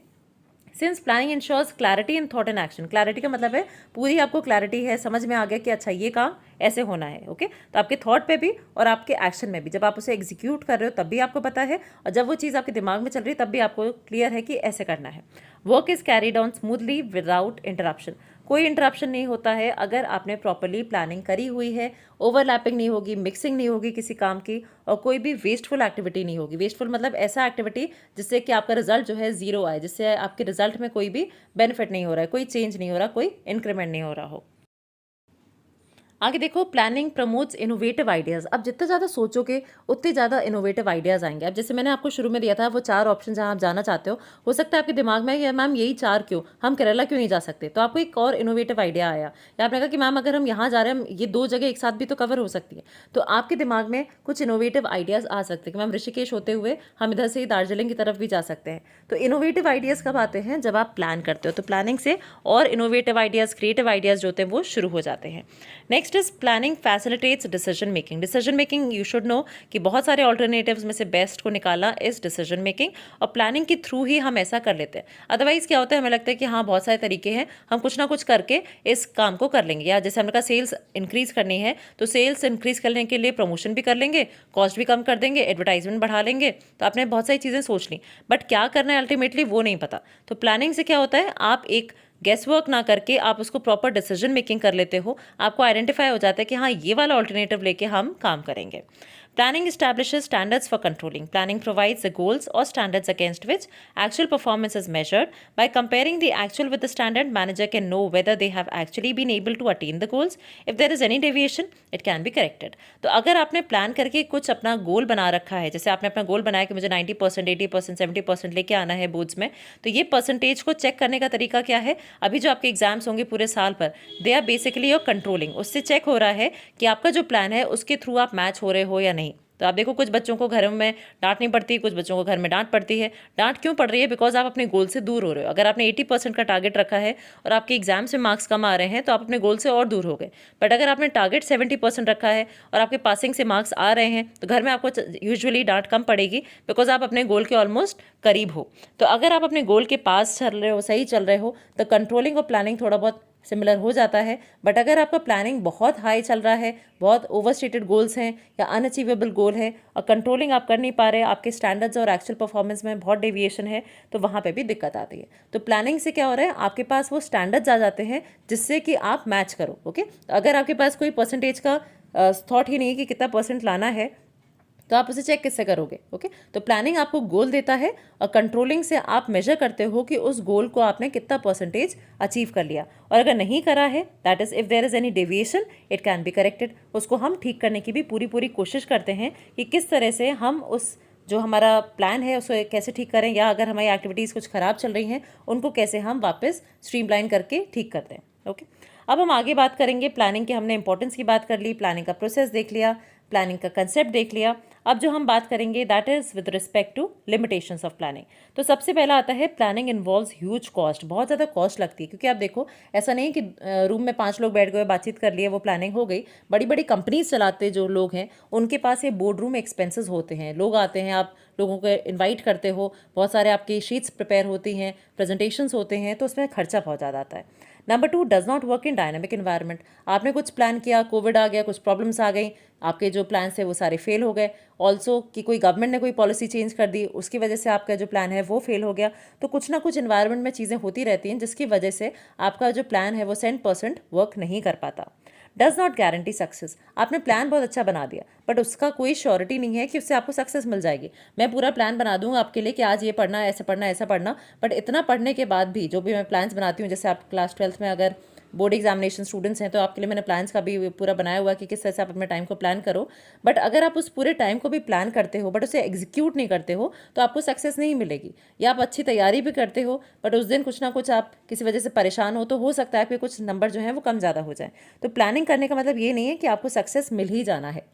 since planning ensures clarity in thought and action. Clarity का मतलब है पूरी आपको क्लैरिटी है, समझ में आ गया कि अच्छा ये काम ऐसे होना है। ओके, तो आपके थॉट पे भी और आपके एक्शन में भी, जब आप उसे एग्जीक्यूट कर रहे हो तब भी आपको पता है और जब वो चीज़ आपके दिमाग में चल रही है तब भी आपको क्लियर है कि ऐसे करना है। Work is carried on smoothly without interruption. कोई इंटरप्शन नहीं होता है अगर आपने प्रॉपरली प्लानिंग करी हुई है, ओवरलैपिंग नहीं होगी, मिक्सिंग नहीं होगी किसी काम की, और कोई भी वेस्टफुल एक्टिविटी नहीं होगी। वेस्टफुल मतलब ऐसा एक्टिविटी जिससे कि आपका रिजल्ट जो है ज़ीरो आए, जिससे आपके रिजल्ट में कोई भी बेनिफिट नहीं हो रहा है, कोई चेंज नहीं हो रहा, कोई इंक्रीमेंट नहीं हो रहा हो। आगे देखो, प्लानिंग प्रमोट्स इनोवेटिव आइडियाज़। अब जितना ज़्यादा सोचोगे उतने ज़्यादा इनोवेटिव आइडियाज़ आएंगे। अब जैसे मैंने आपको शुरू में दिया था वो 4 ऑप्शन जहाँ आप जाना चाहते हो सकता है आपके दिमाग में कि मैम यही 4 क्यों, हम केरला क्यों नहीं जा सकते, तो आपको एक और इनोवेटिव आइडिया आया, या आपने कहा कि मैम अगर हम यहाँ जा रहे हैं ये 2 जगह एक साथ भी तो कवर हो सकती है, तो आपके दिमाग में कुछ इनोवेटिव आइडियाज़ आ सकते हैं कि मैम ऋषिकेश होते हुए हम इधर से ही दार्जिलिंग की तरफ भी जा सकते हैं। तो इनोवेटिव आइडियाज़ कब आते हैं, जब आप प्लान करते हो। तो प्लानिंग से और इनोवेटिव आइडियाज़, क्रिएटिव आइडियाज़ जो होते हैं वो शुरू हो जाते हैं। Next is planning facilitates decision making. Decision making you should know कि बहुत सारे ऑल्टरनेटिव्स में से बेस्ट को निकाला इस डिसीजन मेकिंग, और प्लानिंग के थ्रू ही हम ऐसा कर लेते हैं। अदरवाइज क्या होता है, हमें लगता है कि हाँ बहुत सारे तरीके हैं, हम कुछ ना कुछ करके इस काम को कर लेंगे। या जैसे हमने कहा सेल्स इंक्रीज करनी है, तो सेल्स इंक्रीज करने के लिए प्रमोशन भी कर लेंगे, कॉस्ट भी कम कर देंगे, एडवर्टाइजमेंट बढ़ा लेंगे। तो आपने बहुत सारी चीज़ें सोच ली, बट क्या करना है अल्टीमेटली वो नहीं पता। तो प्लानिंग से क्या होता है, आप एक गेस वर्क ना करके आप उसको प्रॉपर डिसीजन मेकिंग कर लेते हो। आपको आइडेंटिफाई हो जाता है कि हाँ ये वाला ऑल्टरनेटिव लेके हम काम करेंगे। Planning establishes standards for controlling. Planning provides the goals or standards against which actual performance is measured. By comparing the actual with the standard, manager can know whether they have actually been able to attain the goals. If there is any deviation, it can be corrected. तो अगर आपने plan करके कुछ अपना गोल बना रखा है, जैसे आपने अपना गोल बनाया कि मुझे 90%, 80%, 70% लेके आना है बोर्ड्स में, तो ये परसेंटेज को चेक करने का तरीका क्या है, अभी जो आपके एग्जाम्स होंगे पूरे साल पर, they are basically your controlling. उससे चेक हो रहा है कि आपका जो प्लान है उसके थ्रू आप मैच हो रहे हो या नहीं। तो आप देखो, कुछ बच्चों को घर में डांट नहीं पड़ती, कुछ बच्चों को घर में डांट पड़ती है। डांट क्यों पड़ रही है, बिकॉज आप अपने गोल से दूर हो रहे हो। अगर आपने 80% का टारगेट रखा है और आपके एग्जाम से मार्क्स कम आ रहे हैं तो आप अपने गोल से और दूर हो गए। बट अगर आपने टारगेट 70% रखा है और आपके पासिंग से मार्क्स आ रहे हैं तो घर में आपको यूजुअली डांट कम पड़ेगी, बिकॉज आप अपने गोल के ऑलमोस्ट करीब हो। तो अगर आप अपने गोल के पास चल रहे हो, सही चल रहे हो, तो कंट्रोलिंग और प्लानिंग थोड़ा बहुत सिमिलर हो जाता है। बट अगर आपका प्लानिंग बहुत हाई चल रहा है, बहुत ओवरस्टेटेड गोल्स हैं या अनअचीवेबल गोल है और कंट्रोलिंग आप कर नहीं पा रहे, आपके स्टैंडर्ड्स और एक्चुअल परफॉर्मेंस में बहुत डेविएशन है, तो वहाँ पे भी दिक्कत आती है। तो प्लानिंग से क्या हो रहा है, आपके पास वो स्टैंडर्ड्स आ जाते हैं जिससे कि आप मैच करो। ओके, अगर आपके पास कोई परसेंटेज का थॉट ही नहीं है कि कितना परसेंट लाना है, तो आप उसे चेक किससे करोगे। ओके, तो प्लानिंग आपको गोल देता है और कंट्रोलिंग से आप मेजर करते हो कि उस गोल को आपने कितना परसेंटेज अचीव कर लिया, और अगर नहीं करा है, that is if there is any deviation it can be corrected. उसको हम ठीक करने की भी पूरी कोशिश करते हैं कि किस तरह से हम उस जो हमारा प्लान है उसको कैसे ठीक करें, या अगर हमारी एक्टिविटीज़ कुछ ख़राब चल रही हैं उनको कैसे हम वापस स्ट्रीमलाइन करके ठीक करते हैं। ओके, अब हम आगे बात करेंगे प्लानिंग के। हमने इंपॉर्टेंस की बात कर ली, प्लानिंग का प्रोसेस देख लिया, प्लानिंग का कंसेप्ट देख लिया। अब जो हम बात करेंगे that is with respect to limitations of planning. तो सबसे पहला आता है प्लानिंग इन्वॉल्व्स ह्यूज कॉस्ट। बहुत ज़्यादा कॉस्ट लगती है, क्योंकि आप देखो ऐसा नहीं कि रूम में 5 लोग बैठ गए, बातचीत कर लिए, वो प्लानिंग हो गई। बड़ी बड़ी कंपनीज चलाते जो लोग हैं उनके पास ये बोर्ड रूम एक्सपेंसेस होते हैं। लोग आते हैं, आप लोगों को इन्वाइट करते हो, बहुत सारे आपकी शीट्स प्रिपेयर होती हैं, प्रेजेंटेशंस होते हैं, तो उसमें खर्चा बहुत ज़्यादा आता है। Number 2, does not work in dynamic environment. आपने कुछ प्लान किया, कोविड आ गया, कुछ प्रॉब्लम्स आ गई, आपके जो प्लान थे वो सारे फेल हो गए। ऑल्सो कि कोई गवर्नमेंट ने कोई पॉलिसी चेंज कर दी, उसकी वजह से आपका जो प्लान है वो फेल हो गया। तो कुछ ना कुछ इन्वायरमेंट में चीज़ें होती रहती हैं जिसकी वजह से आपका जो प्लान है वो 100% वर्क नहीं कर पाता। Does not guarantee success. आपने प्लान बहुत अच्छा बना दिया, बट उसका कोई श्योरिटी नहीं है कि उससे आपको सक्सेस मिल जाएगी। मैं पूरा प्लान बना दूंगा आपके लिए कि आज ये पढ़ना, ऐसा पढ़ना, ऐसा पढ़ना, बट इतना पढ़ने के बाद भी जो भी मैं प्लान्स बनाती हूँ, जैसे आप क्लास 12th में अगर बोर्ड एग्जामिनेशन स्टूडेंट्स हैं तो आपके लिए मैंने प्लान्स का भी पूरा बनाया हुआ कि किस तरह से आप अपने टाइम को प्लान करो। बट अगर आप उस पूरे टाइम को भी प्लान करते हो बट उसे एग्जीक्यूट नहीं करते हो तो आपको सक्सेस नहीं मिलेगी। या आप अच्छी तैयारी भी करते हो बट उस दिन कुछ ना कुछ आप किसी वजह से परेशान हो, तो हो सकता है कि कुछ नंबर जो हैं वो कम ज़्यादा हो जाए। तो प्लानिंग करने का मतलब ये नहीं है कि आपको सक्सेस मिल ही जाना है।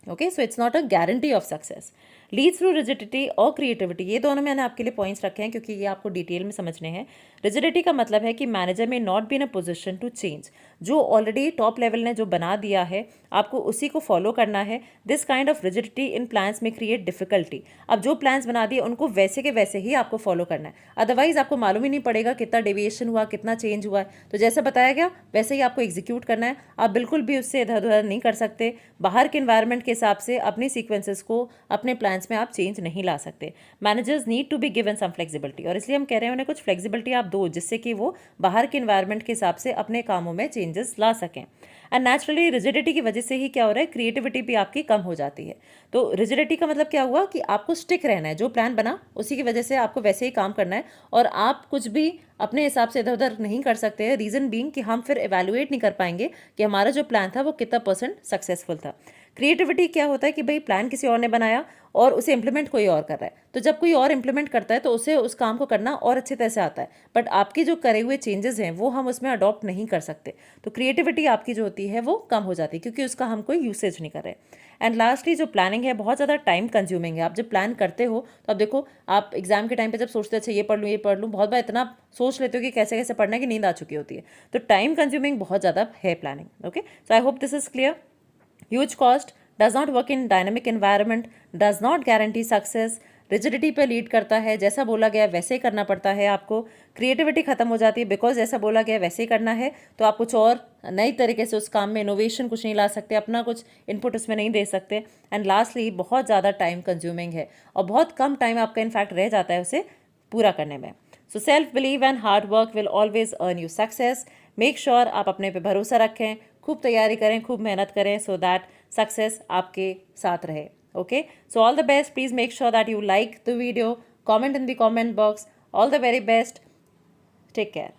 Okay, so it's not a guarantee of success. Leads through rigidity और क्रिएटिविटी, ये दोनों मैंने आपके लिए पॉइंट्स रखे हैं क्योंकि ये आपको डिटेल में समझने हैं। रिजिडिटी का मतलब है कि manager may not be in a position to change. जो ऑलरेडी टॉप लेवल ने जो बना दिया है आपको उसी को फॉलो करना है। This kind of rigidity in plans में क्रिएट डिफिकल्टी। अब जो प्लान्स बना दिए उनको वैसे के वैसे ही आपको फॉलो करना है, अदरवाइज आपको मालूम ही नहीं पड़ेगा कितना डेविएशन हुआ, कितना चेंज हुआ है। तो जैसे बताया गया वैसे ही आपको एग्जीक्यूट करना है। आप बिल्कुल भी उससे इधर उधर नहीं कर सकते। बाहर के इन्वायरमेंट के हिसाब से अपनी सीक्वेंसेस को अपने प्लान्स में आप चेंज नहीं ला सकते। Managers need to be given some flexibility, और इसलिए हम कह रहे हैं उन्हें कुछ फ्लेक्सिबिलिटी आप दो, जिससे कि वो बाहर के इन्वायरमेंट के हिसाब से अपने कामों में चेंजेस ला सकें। एंड नेचुरली रिजिडिटी की वजह से ही क्या हो रहा है, क्रिएटिविटी भी आपकी कम हो जाती है। तो रिजिडिटी का मतलब क्या हुआ कि आपको स्टिक रहना है, जो प्लान बना उसी की वजह से आपको वैसे ही काम करना है, और आप कुछ भी अपने हिसाब से इधर उधर नहीं कर सकते हैं। रीज़न बीइंग कि हम फिर एवेल्युएट नहीं कर पाएंगे कि हमारा जो प्लान था वो कितना % सक्सेसफुल था। क्रिएटिविटी क्या होता है कि भाई प्लान किसी और ने बनाया और उसे इंप्लीमेंट कोई और कर रहा है, तो जब कोई और इंप्लीमेंट करता है तो उसे उस काम को करना और अच्छे तरह से आता है, बट आपके जो करे हुए चेंजेस हैं वो हम उसमें अडॉप्ट नहीं कर सकते। तो क्रिएटिविटी आपकी जो होती है वो कम हो जाती है, क्योंकि उसका हम कोई यूसेज नहीं कर रहे। एंड लास्टली जो प्लानिंग है बहुत ज़्यादा टाइम कंज्यूमिंग है। आप जब प्लान करते हो तो अब देखो, आप एग्जाम के टाइम पे जब सोचते हो अच्छा ये पढ़ लूँ, बहुत बार इतना सोच लेते हो कि कैसे कैसे पढ़ना है कि नींद आ चुकी होती है। तो टाइम कंज्यूमिंग बहुत ज़्यादा है planning. Okay, so I hope this is clear. Huge cost, does not work in dynamic environment, does not guarantee success, rigidity पे लीड करता है, जैसा बोला गया वैसे ही करना पड़ता है आपको। क्रिएटिविटी खत्म हो जाती है बिकॉज जैसा बोला गया वैसे ही करना है, तो आप कुछ और नई तरीके से उस काम में इनोवेशन कुछ नहीं ला सकते, अपना कुछ इनपुट उसमें नहीं दे सकते। एंड लास्टली बहुत ज़्यादा टाइम कंज्यूमिंग है और बहुत कम टाइम आपका इनफैक्ट रह जाता है उसे पूरा करने में। So self believe and hard work will always earn you success. Make sure आप अपने पे भरोसा रखें, खूब तैयारी करें, खूब मेहनत करें, सो दैट सक्सेस आपके साथ रहे। Okay, so all the best. Please make sure that you like the video, comment in the comment box. All the very best. Take care.